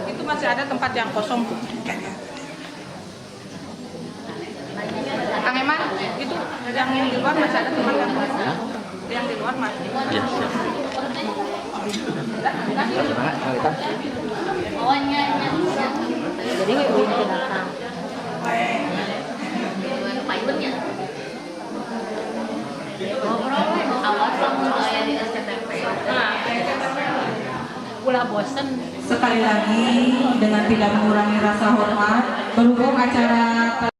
Itu masih ada tempat yang kosong. Kang Eman, itu yang di luar masih ada tempat yang kosong. Yang di luar masih. Ya, siap. Jadi nggak boleh ke belakang. Ulah bosen. Sekali lagi dengan tidak mengurangi rasa hormat berhubung acara